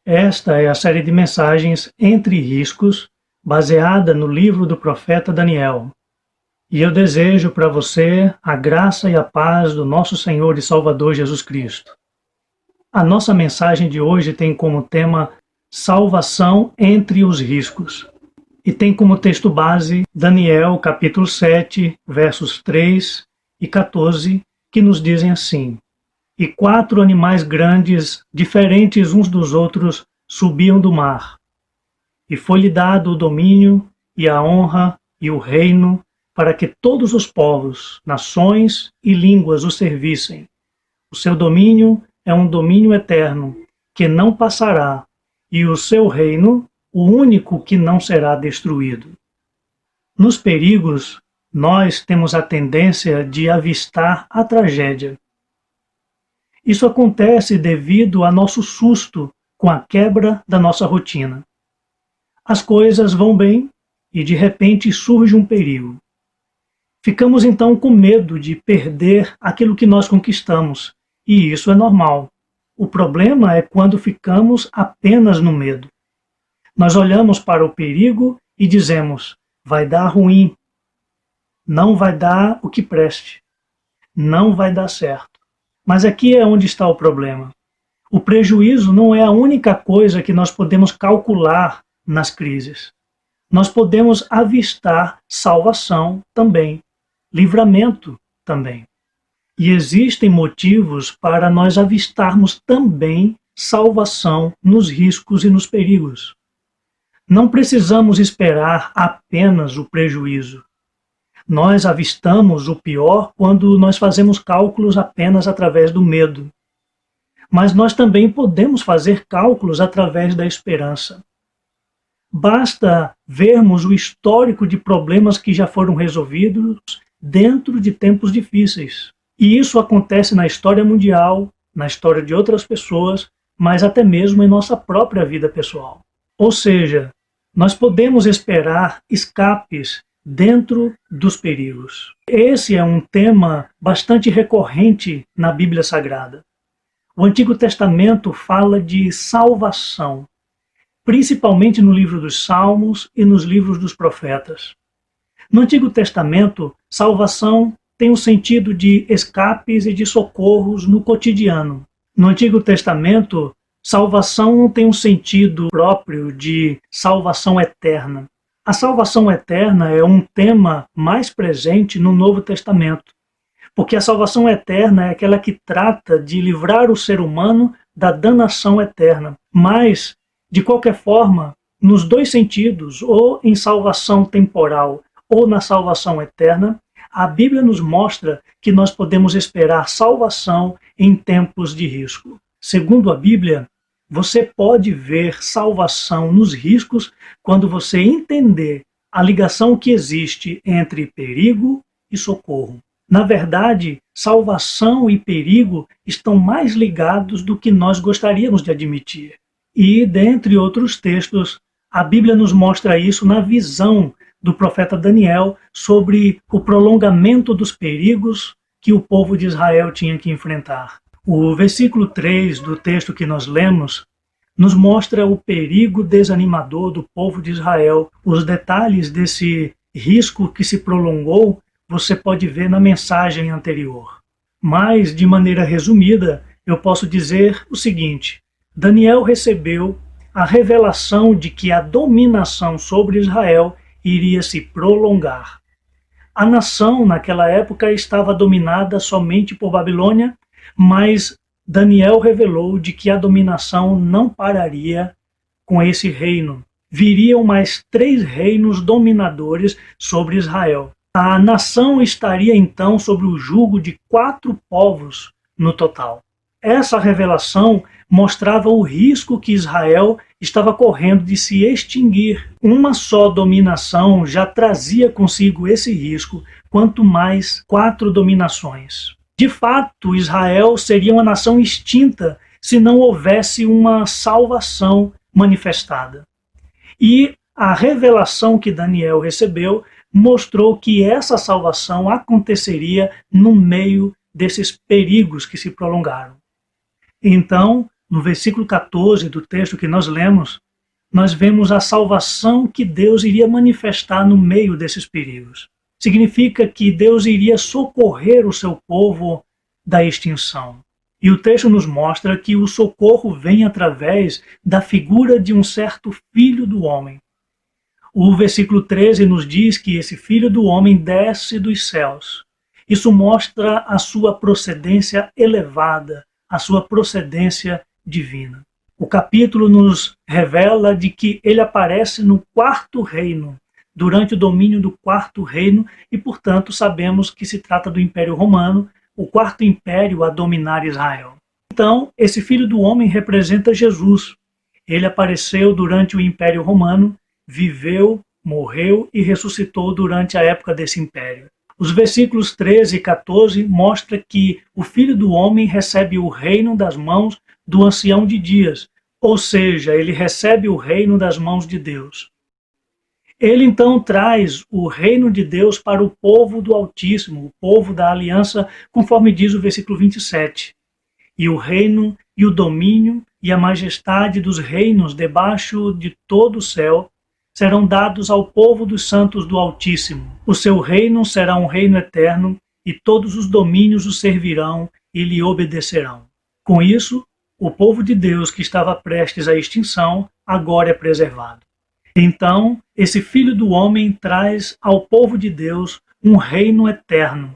Esta é a série de mensagens Entre Riscos, baseada no livro do profeta Daniel. E eu desejo para você a graça e a paz do nosso Senhor e Salvador Jesus Cristo. A nossa mensagem de hoje tem como tema Salvação entre os riscos. E tem como texto base Daniel capítulo 7, versos 3 e 14, que nos dizem assim: E 4 animais grandes, diferentes uns dos outros, subiam do mar. E foi-lhe dado o domínio, e a honra, e o reino, para que todos os povos, nações e línguas o servissem. O seu domínio é um domínio eterno, que não passará, e o seu reino, o único que não será destruído. Nos perigos, nós temos a tendência de avistar a tragédia. Isso acontece devido a nosso susto com a quebra da nossa rotina. As coisas vão bem e de repente surge um perigo. Ficamos então com medo de perder aquilo que nós conquistamos, e isso é normal. O problema é quando ficamos apenas no medo. Nós olhamos para o perigo e dizemos: vai dar ruim, não vai dar o que preste, não vai dar certo. Mas aqui é onde está o problema. O prejuízo não é a única coisa que nós podemos calcular nas crises. Nós podemos avistar salvação também, livramento também. E existem motivos para nós avistarmos também salvação nos riscos e nos perigos. Não precisamos esperar apenas o prejuízo. Nós avistamos o pior quando nós fazemos cálculos apenas através do medo. Mas nós também podemos fazer cálculos através da esperança. Basta vermos o histórico de problemas que já foram resolvidos dentro de tempos difíceis. E isso acontece na história mundial, na história de outras pessoas, mas até mesmo em nossa própria vida pessoal. Ou seja, nós podemos esperar escapes dentro dos perigos. Esse é um tema bastante recorrente na Bíblia Sagrada. O Antigo Testamento fala de salvação, principalmente no livro dos Salmos e nos livros dos profetas. No Antigo Testamento, salvação tem o sentido de escapes e de socorros no cotidiano. No Antigo Testamento, salvação não tem um sentido próprio de salvação eterna. A salvação eterna é um tema mais presente no Novo Testamento, porque a salvação eterna é aquela que trata de livrar o ser humano da danação eterna. Mas, de qualquer forma, nos dois sentidos, ou em salvação temporal ou na salvação eterna, a Bíblia nos mostra que nós podemos esperar salvação em tempos de risco. Segundo a Bíblia, você pode ver salvação nos riscos quando você entender a ligação que existe entre perigo e socorro. Na verdade, salvação e perigo estão mais ligados do que nós gostaríamos de admitir. E, dentre outros textos, a Bíblia nos mostra isso na visão do profeta Daniel sobre o prolongamento dos perigos que o povo de Israel tinha que enfrentar. O versículo 3 do texto que nós lemos nos mostra o perigo desanimador do povo de Israel. Os detalhes desse risco que se prolongou você pode ver na mensagem anterior. Mas, de maneira resumida, eu posso dizer o seguinte: Daniel recebeu a revelação de que a dominação sobre Israel iria se prolongar. A nação, naquela época, estava dominada somente por Babilônia, mas Daniel revelou de que a dominação não pararia com esse reino. Viriam mais 3 reinos dominadores sobre Israel. A nação estaria então sob o jugo de 4 povos no total. Essa revelação mostrava o risco que Israel estava correndo de se extinguir. Uma só dominação já trazia consigo esse risco, quanto mais 4 dominações. De fato, Israel seria uma nação extinta se não houvesse uma salvação manifestada. E a revelação que Daniel recebeu mostrou que essa salvação aconteceria no meio desses perigos que se prolongaram. Então, no versículo 14 do texto que nós lemos, nós vemos a salvação que Deus iria manifestar no meio desses perigos. Significa que Deus iria socorrer o seu povo da extinção. E o texto nos mostra que o socorro vem através da figura de um certo filho do homem. O versículo 13 nos diz que esse filho do homem desce dos céus. Isso mostra a sua procedência elevada, a sua procedência divina. O capítulo nos revela de que ele aparece no quarto reino, durante o domínio do quarto reino, e, portanto, sabemos que se trata do Império Romano, o quarto império a dominar Israel. Então, esse filho do homem representa Jesus. Ele apareceu durante o Império Romano, viveu, morreu e ressuscitou durante a época desse império. Os versículos 13 e 14 mostram que o Filho do Homem recebe o reino das mãos do ancião de dias, ou seja, ele recebe o reino das mãos de Deus. Ele então traz o reino de Deus para o povo do Altíssimo, o povo da aliança, conforme diz o versículo 27. E o reino e o domínio e a majestade dos reinos debaixo de todo o céu serão dados ao povo dos santos do Altíssimo. O seu reino será um reino eterno, e todos os domínios o servirão e lhe obedecerão. Com isso, o povo de Deus que estava prestes à extinção agora é preservado. Então, esse Filho do Homem traz ao povo de Deus um reino eterno.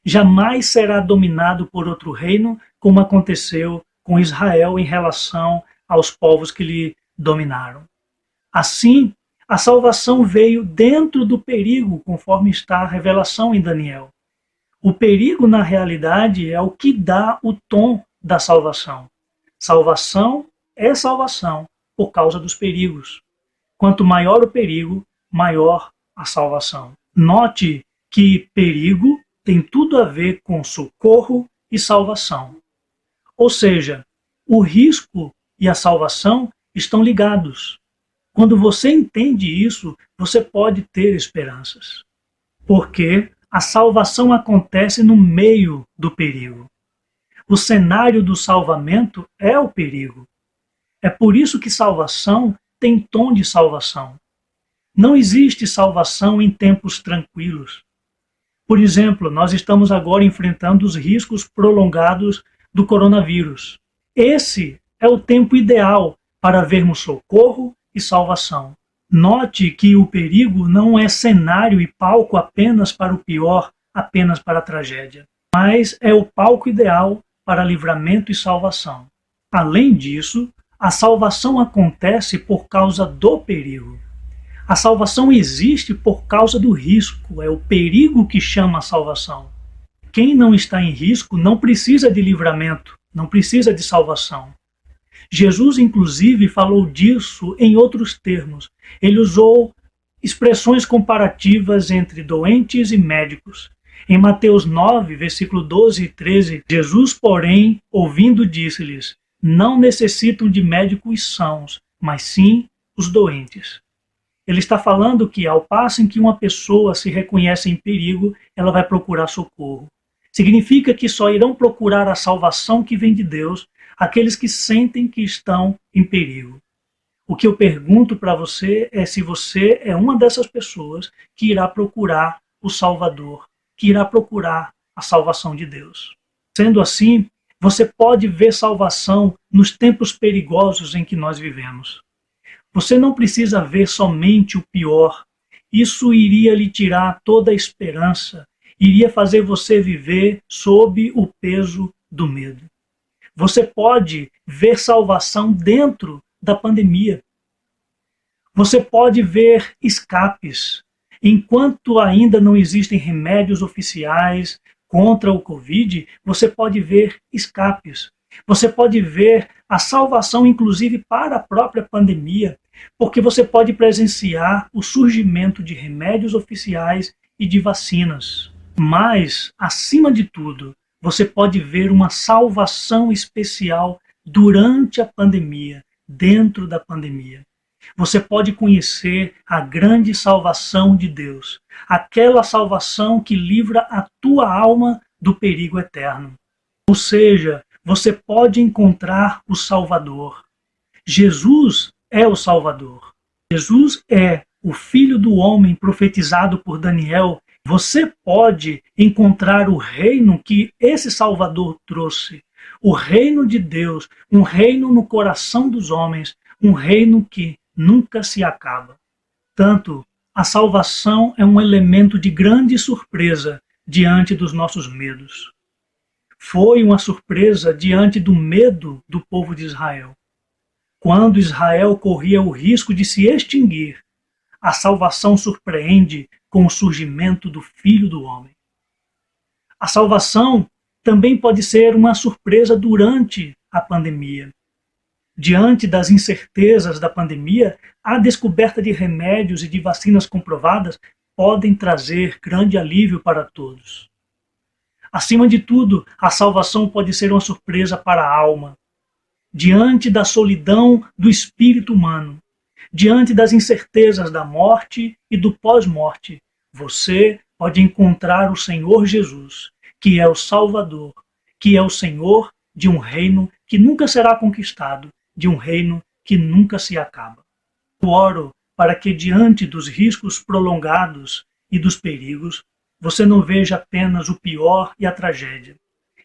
Jamais será dominado por outro reino, como aconteceu com Israel em relação aos povos que lhe dominaram. Assim, a salvação veio dentro do perigo, conforme está a revelação em Daniel. O perigo, na realidade, é o que dá o tom da salvação. Salvação é salvação por causa dos perigos. Quanto maior o perigo, maior a salvação. Note que perigo tem tudo a ver com socorro e salvação. Ou seja, o risco e a salvação estão ligados. Quando você entende isso, você pode ter esperanças. Porque a salvação acontece no meio do perigo. O cenário do salvamento é o perigo. É por isso que salvação tem tom de salvação. Não existe salvação em tempos tranquilos. Por exemplo, nós estamos agora enfrentando os riscos prolongados do coronavírus. Esse é o tempo ideal para vermos socorro e salvação. Note que o perigo não é cenário e palco apenas para o pior, apenas para a tragédia, mas é o palco ideal para livramento e salvação. Além disso, a salvação acontece por causa do perigo. A salvação existe por causa do risco, é o perigo que chama a salvação. Quem não está em risco não precisa de livramento, não precisa de salvação. Jesus, inclusive, falou disso em outros termos. Ele usou expressões comparativas entre doentes e médicos. Em Mateus 9, versículo 12 e 13, Jesus, porém, ouvindo, disse-lhes: não necessitam de médicos sãos, mas sim os doentes. Ele está falando que, ao passo em que uma pessoa se reconhece em perigo, ela vai procurar socorro. Significa que só irão procurar a salvação que vem de Deus aqueles que sentem que estão em perigo. O que eu pergunto para você é se você é uma dessas pessoas que irá procurar o Salvador, que irá procurar a salvação de Deus. Sendo assim, você pode ver salvação nos tempos perigosos em que nós vivemos. Você não precisa ver somente o pior. Isso iria lhe tirar toda a esperança, iria fazer você viver sob o peso do medo. Você pode ver salvação dentro da pandemia. Você pode ver escapes. Enquanto ainda não existem remédios oficiais contra o Covid, você pode ver escapes. Você pode ver a salvação, inclusive, para a própria pandemia, porque você pode presenciar o surgimento de remédios oficiais e de vacinas. Mas, acima de tudo, você pode ver uma salvação especial durante a pandemia, dentro da pandemia. Você pode conhecer a grande salvação de Deus, aquela salvação que livra a tua alma do perigo eterno. Ou seja, você pode encontrar o Salvador. Jesus é o Salvador. Jesus é o Filho do Homem profetizado por Daniel. Você pode encontrar o reino que esse Salvador trouxe. O reino de Deus, um reino no coração dos homens, um reino que nunca se acaba. Tanto, a salvação é um elemento de grande surpresa diante dos nossos medos. Foi uma surpresa diante do medo do povo de Israel. Quando Israel corria o risco de se extinguir, a salvação surpreende com o surgimento do Filho do Homem. A salvação também pode ser uma surpresa durante a pandemia. Diante das incertezas da pandemia, a descoberta de remédios e de vacinas comprovadas podem trazer grande alívio para todos. Acima de tudo, a salvação pode ser uma surpresa para a alma. Diante da solidão do espírito humano, diante das incertezas da morte e do pós-morte, você pode encontrar o Senhor Jesus, que é o Salvador, que é o Senhor de um reino que nunca será conquistado, de um reino que nunca se acaba. Eu oro para que diante dos riscos prolongados e dos perigos, você não veja apenas o pior e a tragédia.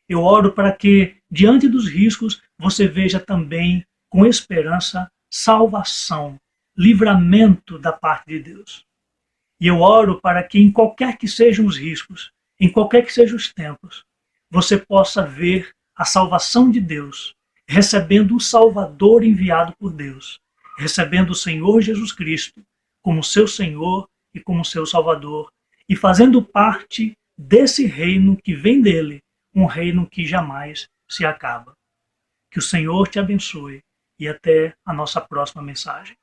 Eu oro para que, diante dos riscos, você veja também, com esperança, salvação, livramento da parte de Deus. E eu oro para que, em qualquer que sejam os riscos, em qualquer que sejam os tempos, você possa ver a salvação de Deus, recebendo o Salvador enviado por Deus, recebendo o Senhor Jesus Cristo como seu Senhor e como seu Salvador, e fazendo parte desse reino que vem dele, um reino que jamais se acaba. Que o Senhor te abençoe e até a nossa próxima mensagem.